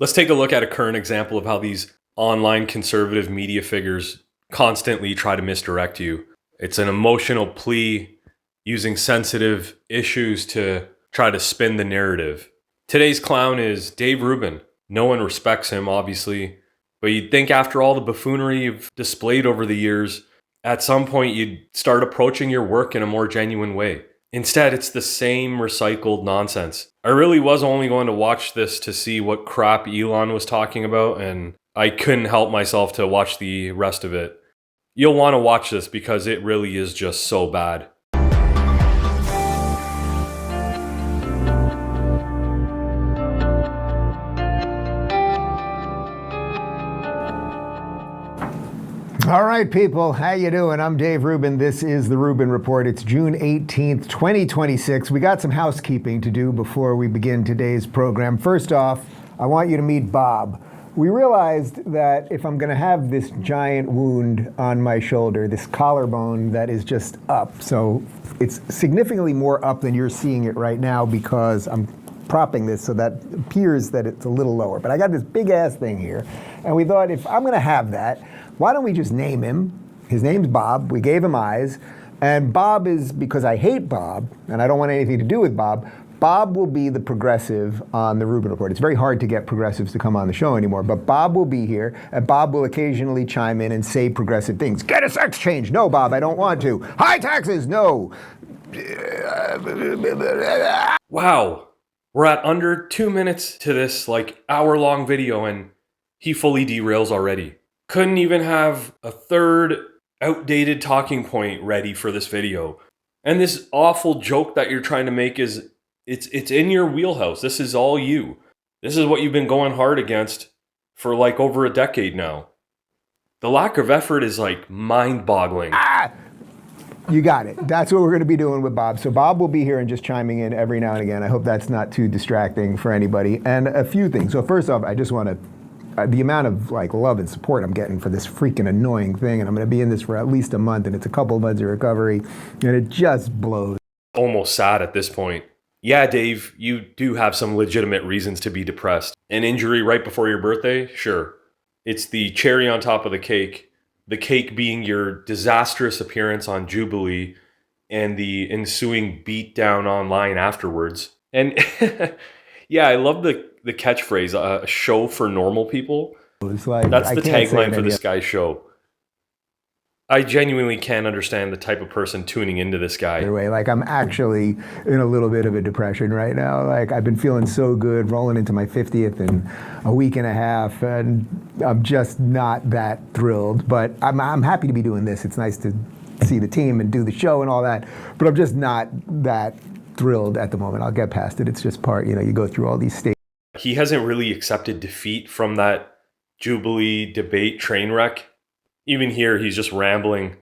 Let's take a look at a current example of how these online conservative media figures constantly try to misdirect you. It's an emotional plea using sensitive issues to try to spin the narrative. Today's clown is Dave Rubin. No one respects him, obviously, but you'd think after all the buffoonery you've displayed over the years, at some point you'd start approaching your work in a more genuine way. Instead, it's the same recycled nonsense. I really was only going to watch this to see what crap Elon was talking about, and I couldn't help myself to watch the rest of it. You'll want to watch this because it really is just so bad. All right, people, how you doing? I'm Dave Rubin. This is the Rubin Report. It's June 18th, 2026. We got some housekeeping to do before we begin today's program. First off, I want you to meet Bob. We realized that if I'm going to have this giant wound on my shoulder, this collarbone that is just up, so it's significantly more up than you're seeing it right now because I'm propping this so that it appears that it's a little lower. But I got this big ass thing here, and we thought if I'm going to have that, why don't we just name him? His name's Bob. We gave him eyes. And Bob is, because I hate Bob, and I don't want anything to do with Bob, Bob will be the progressive on the Rubin Report. It's very hard to get progressives to come on the show anymore, but Bob will be here, and Bob will occasionally chime in and say progressive things. Get a sex change. No, Bob, I don't want to. High taxes. No. Wow. We're at under 2 minutes to this hour-long video, and he fully derails already. Couldn't even have a third outdated talking point ready for this video. And this awful joke that you're trying to make is, it's in your wheelhouse. This is all you. This is what you've been going hard against for over a decade now. The lack of effort is mind-boggling. You got it. That's what we're going to be doing with Bob. So Bob will be here and just chiming in every now and again. I hope that's not too distracting for anybody. And a few things. So first off, I just want to the amount of love and support I'm getting for this freaking annoying thing, and I'm going to be in this for at least a month, and it's a couple of months of recovery, and it just blows. Almost sad at this point. Yeah, Dave, you do have some legitimate reasons to be depressed. An injury right before your birthday? Sure. It's the cherry on top of the cake being your disastrous appearance on Jubilee and the ensuing beatdown online afterwards. And yeah, I love the catchphrase, a show for normal people. That's the tagline for this guy's show. I genuinely can't understand the type of person tuning into this guy. Anyway, I'm actually in a little bit of a depression right now. I've been feeling so good, rolling into my 50th in a week and a half, and I'm just not that thrilled. But I'm happy to be doing this. It's nice to see the team and do the show and all that, but I'm just not that thrilled at the moment. I'll get past it. It's just part, you go through all these stages. He hasn't really accepted defeat from that Jubilee debate train wreck. Even here, he's just rambling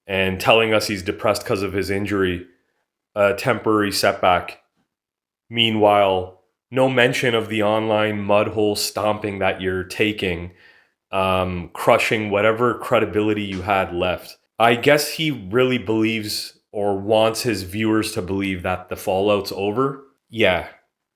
and telling us he's depressed because of his injury, a temporary setback. Meanwhile, no mention of the online mudhole stomping that you're taking, crushing whatever credibility you had left. I guess he really believes or wants his viewers to believe that the fallout's over. Yeah,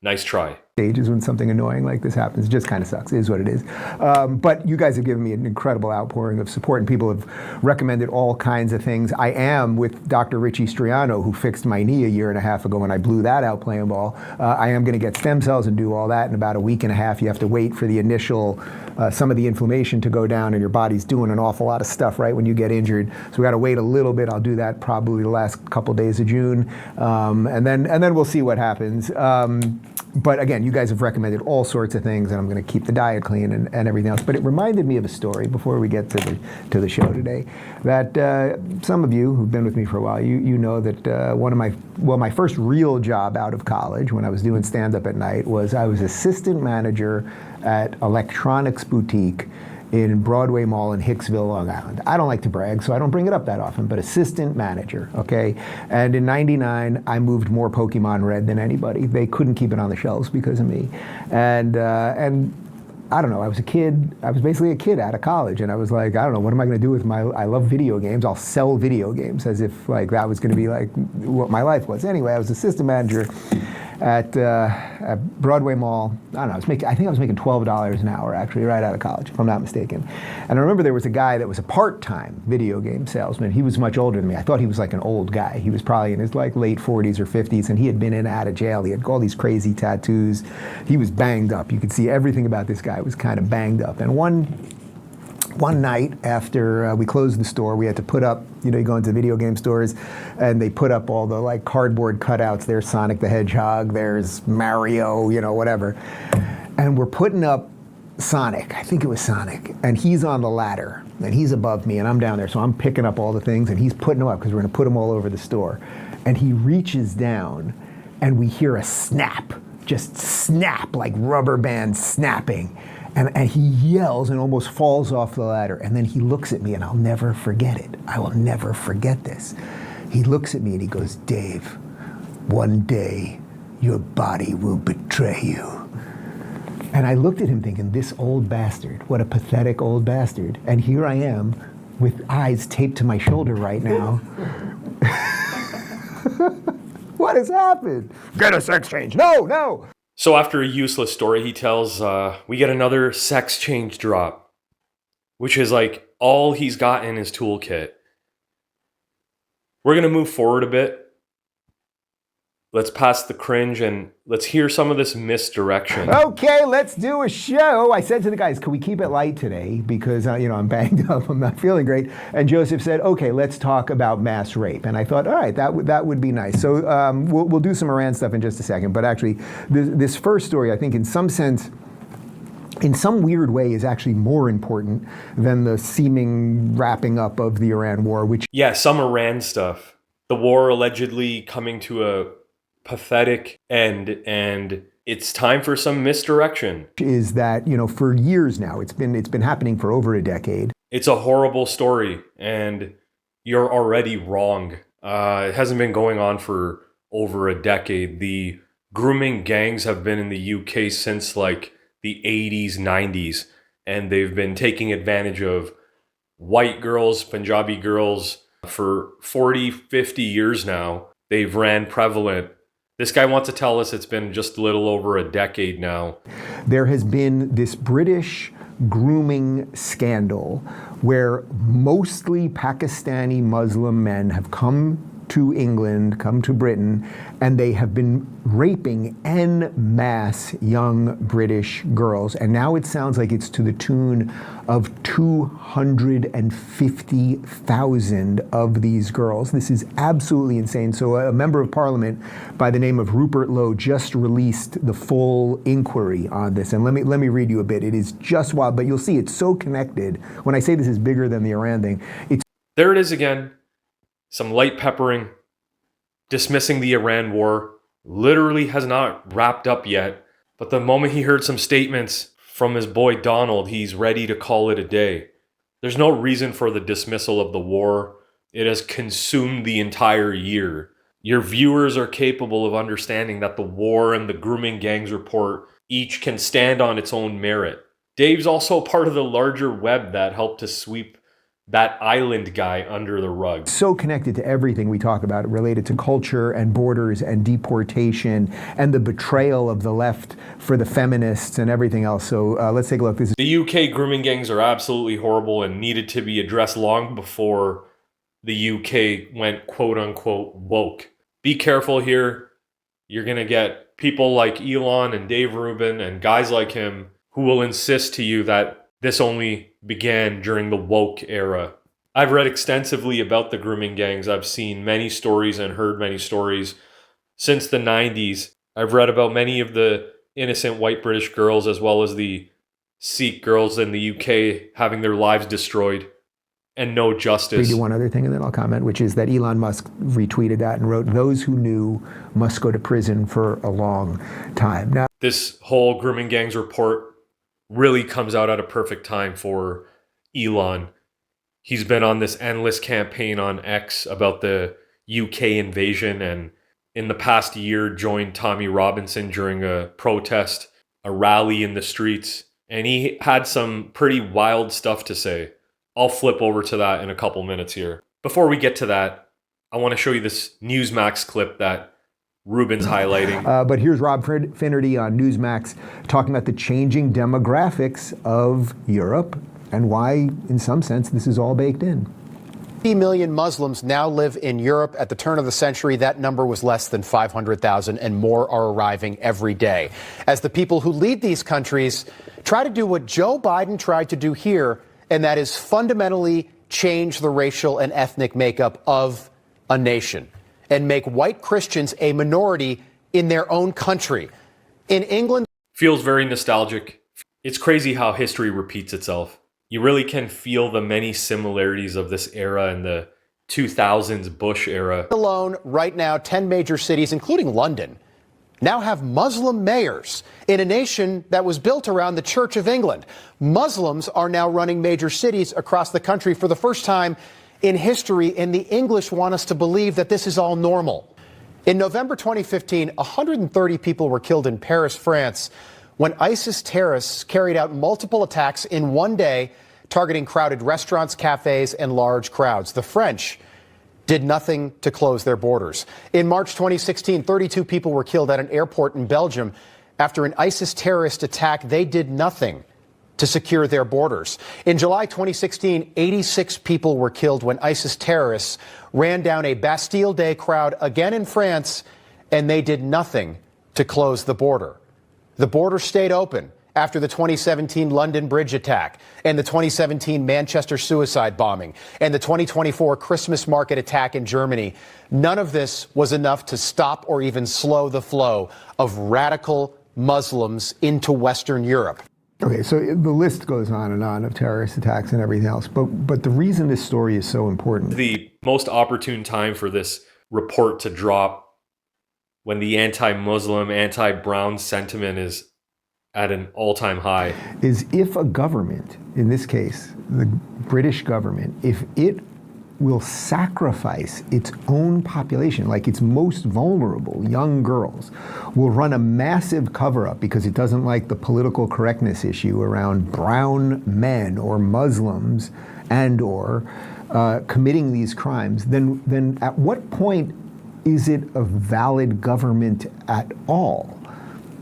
nice try. Stages when something annoying like this happens. It just kind of sucks. It is what it is. But you guys have given me an incredible outpouring of support, and people have recommended all kinds of things. I am with Dr. Richie Striano, who fixed my knee a year and a half ago when I blew that out playing ball. I am going to get stem cells and do all that in about a week and a half. You have to wait for the initial, some of the inflammation to go down, and your body's doing an awful lot of stuff right when you get injured. So we got to wait a little bit. I'll do that probably the last couple days of June, and then we'll see what happens. But again, you guys have recommended all sorts of things, and I'm going to keep the diet clean and everything else. But it reminded me of a story before we get to the show today, that some of you who've been with me for a while, you know that my first real job out of college when I was doing stand-up at night was I was assistant manager at Electronics Boutique in Broadway Mall in Hicksville, Long Island. I don't like to brag, so I don't bring it up that often, but assistant manager, okay? And in '99, I moved more Pokemon Red than anybody. They couldn't keep it on the shelves because of me. And I don't know, I was basically a kid out of college, and I was like, I don't know, what am I gonna do with I love video games, I'll sell video games, as if that was gonna be what my life was. Anyway, I was assistant manager, at Broadway Mall. I don't know. I think I was making $12 an hour actually, right out of college, if I'm not mistaken. And I remember there was a guy that was a part-time video game salesman. He was much older than me. I thought he was like an old guy. He was probably in his like late 40s or 50s, and he had been in and out of jail. He had all these crazy tattoos. He was banged up. You could see everything about this guy was kind of banged up. And one night after we closed the store, we had to put up, you go into video game stores and they put up all the like cardboard cutouts. There's Sonic the Hedgehog, there's Mario, whatever. And we're putting up Sonic, I think it was Sonic, and he's on the ladder and he's above me and I'm down there. So I'm picking up all the things and he's putting them up because we're gonna put them all over the store. And he reaches down and we hear a snap, just snap, like rubber band snapping. And he yells and almost falls off the ladder. And then he looks at me, and I'll never forget it. I will never forget this. He looks at me and he goes, "Dave, one day your body will betray you." And I looked at him thinking, this old bastard, what a pathetic old bastard. And here I am with eyes taped to my shoulder right now. What has happened? Get a sex change. No. So after a useless story he tells, we get another sex change drop, which is like all he's got in his toolkit. We're going to move forward a bit. Let's pass the cringe and let's hear some of this misdirection. Okay, let's do a show. I said to the guys, can we keep it light today? Because, I'm banged up, I'm not feeling great. And Joseph said, okay, let's talk about mass rape. And I thought, all right, that would be nice. So we'll do some Iran stuff in just a second. But actually, this first story, I think in some sense, in some weird way, is actually more important than the seeming wrapping up of the Iran war, which... Yeah, some Iran stuff. The war allegedly coming to a pathetic end, and it's time for some misdirection. Is that, for years now, it's been happening for over a decade. It's a horrible story, and you're already wrong. It hasn't been going on for over a decade. The grooming gangs have been in the UK since like the 80s, 90s, and they've been taking advantage of white girls, Punjabi girls for 40, 50 years now. They've ran prevalent. This guy wants to tell us it's been just a little over a decade now. There has been this British grooming scandal where mostly Pakistani Muslim men have come to England, come to Britain, and they have been raping en masse young British girls. And now it sounds like it's to the tune of 250,000 of these girls. This is absolutely insane. So a member of parliament by the name of Rupert Lowe just released the full inquiry on this. And let me read you a bit. It is just wild, but you'll see it's so connected. When I say this is bigger than the Iran thing, there it is again. Some light peppering, dismissing the Iran war. Literally has not wrapped up yet. But the moment he heard some statements from his boy Donald, he's ready to call it a day. There's no reason for the dismissal of the war. It has consumed the entire year. Your viewers are capable of understanding that the war and the grooming gangs report each can stand on its own merit. Dave's also part of the larger web that helped to sweep that island guy under the rug. So connected to everything we talk about related to culture and borders and deportation and the betrayal of the left for the feminists and everything else. So let's take a look. The UK grooming gangs are absolutely horrible and needed to be addressed long before the UK went quote unquote woke. Be careful here. You're going to get people like Elon and Dave Rubin and guys like him who will insist to you that this only began during the woke era. I've read extensively about the grooming gangs. I've seen many stories and heard many stories since the 90s. I've read about many of the innocent white British girls as well as the Sikh girls in the UK having their lives destroyed and no justice. Read you one other thing and then I'll comment, which is that Elon Musk retweeted that and wrote, "Those who knew must go to prison for a long time." Now, this whole grooming gangs report really comes out at a perfect time for Elon. He's been on this endless campaign on X about the UK invasion, and in the past year joined Tommy Robinson during a protest, a rally in the streets, and he had some pretty wild stuff to say. I'll flip over to that in a couple minutes here. Before we get to that, I want to show you this Newsmax clip that Rubin's highlighting. But here's Rob Finnerty on Newsmax talking about the changing demographics of Europe and why, in some sense, this is all baked in. 50 million Muslims now live in Europe. At the turn of the century, that number was less than 500,000, and more are arriving every day. As the people who lead these countries try to do what Joe Biden tried to do here, and that is fundamentally change the racial and ethnic makeup of a nation and make white Christians a minority in their own country. In England, feels very nostalgic. It's crazy how history repeats itself. You really can feel the many similarities of this era and the 2000s Bush era. Alone, right now, 10 major cities, including London, now have Muslim mayors in a nation that was built around the Church of England. Muslims are now running major cities across the country for the first time in history, and the English want us to believe that this is all normal. In November 2015, 130 people were killed in Paris, France, when ISIS terrorists carried out multiple attacks in one day, targeting crowded restaurants, cafes, and large crowds. The French did nothing to close their borders. In March 2016, 32 people were killed at an airport in Belgium after an ISIS terrorist attack. They did nothing to secure their borders. In July 2016, 86 people were killed when ISIS terrorists ran down a Bastille Day crowd again in France, and they did nothing to close the border. The border stayed open after the 2017 London Bridge attack and the 2017 Manchester suicide bombing and the 2024 Christmas market attack in Germany. None of this was enough to stop or even slow the flow of radical Muslims into Western Europe. Okay, so the list goes on and on of terrorist attacks and everything else. But the reason this story is so important. The most opportune time for this report to drop when the anti-Muslim, anti-Brown sentiment is at an all-time high. Is if a government, in this case, the British government, if it will sacrifice its own population, like its most vulnerable, young girls, will run a massive cover-up because it doesn't like the political correctness issue around brown men or Muslims and or committing these crimes, then at what point is it a valid government at all?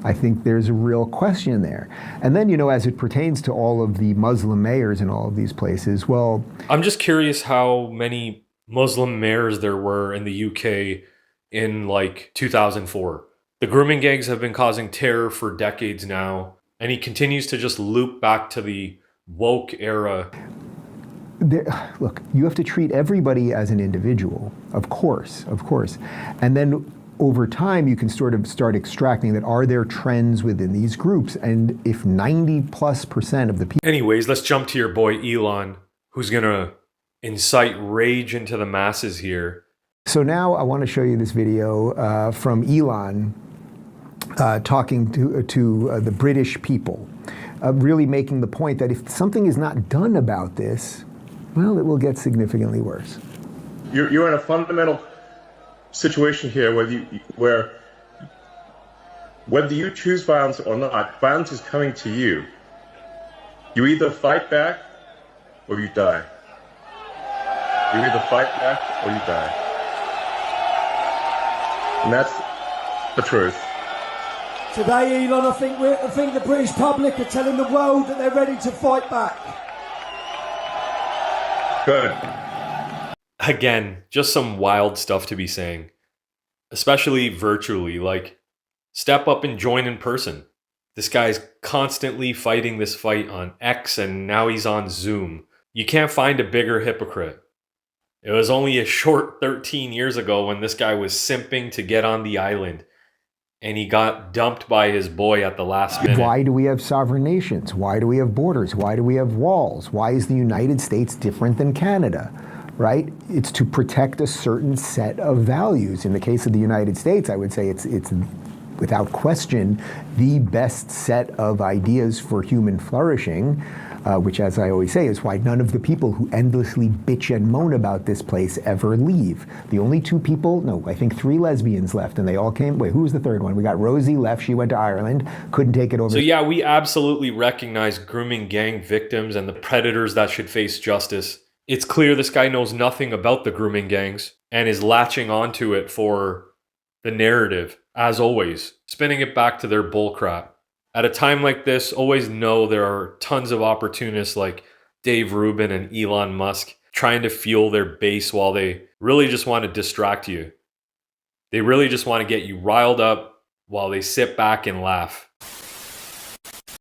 I think there's a real question there. And then, as it pertains to all of the Muslim mayors in all of these places, well... I'm just curious how many Muslim mayors there were in the UK in, 2004. The grooming gangs have been causing terror for decades now, and he continues to just loop back to the woke era. Look, you have to treat everybody as an individual, of course. And then over time, you can sort of start extracting that are there trends within these groups, and if 90+% of the people... Anyways, let's jump to your boy Elon, who's gonna incite rage into the masses here. So now I want to show you this video from Elon talking to the British people, really making the point that if something is not done about this, well, it will get significantly worse. You're in a fundamental situation here where whether you choose violence or not, violence is coming to you. You either fight back or you die. You either fight back or you die. And that's the truth. Today, Elon, I think the British public are telling the world that they're ready to fight back. Good. Again, just some wild stuff to be saying, especially virtually. Step up and join in person. This guy's constantly fighting this fight on X, and now he's on Zoom. You can't find a bigger hypocrite. It was only a short 13 years ago when this guy was simping to get on the island, and he got dumped by his boy at the last minute. Why do we have sovereign nations? Why do we have borders? Why do we have walls? Why is the United States different than Canada? Right? It's to protect a certain set of values. In the case of the United States, I would say it's without question the best set of ideas for human flourishing, which, as I always say, is why none of the people who endlessly bitch and moan about this place ever leave. The only two people, no, I think 3 lesbians left, and they all came. Wait, who was the third one? We got Rosie left. She went to Ireland, couldn't take it over. So yeah, we absolutely recognize grooming gang victims and the predators that should face justice. It's clear this guy knows nothing about the grooming gangs and is latching onto it for the narrative, as always, spinning it back to their bullcrap. At a time like this, always know there are tons of opportunists like Dave Rubin and Elon Musk trying to fuel their base while they really just want to distract you. They really just want to get you riled up while they sit back and laugh.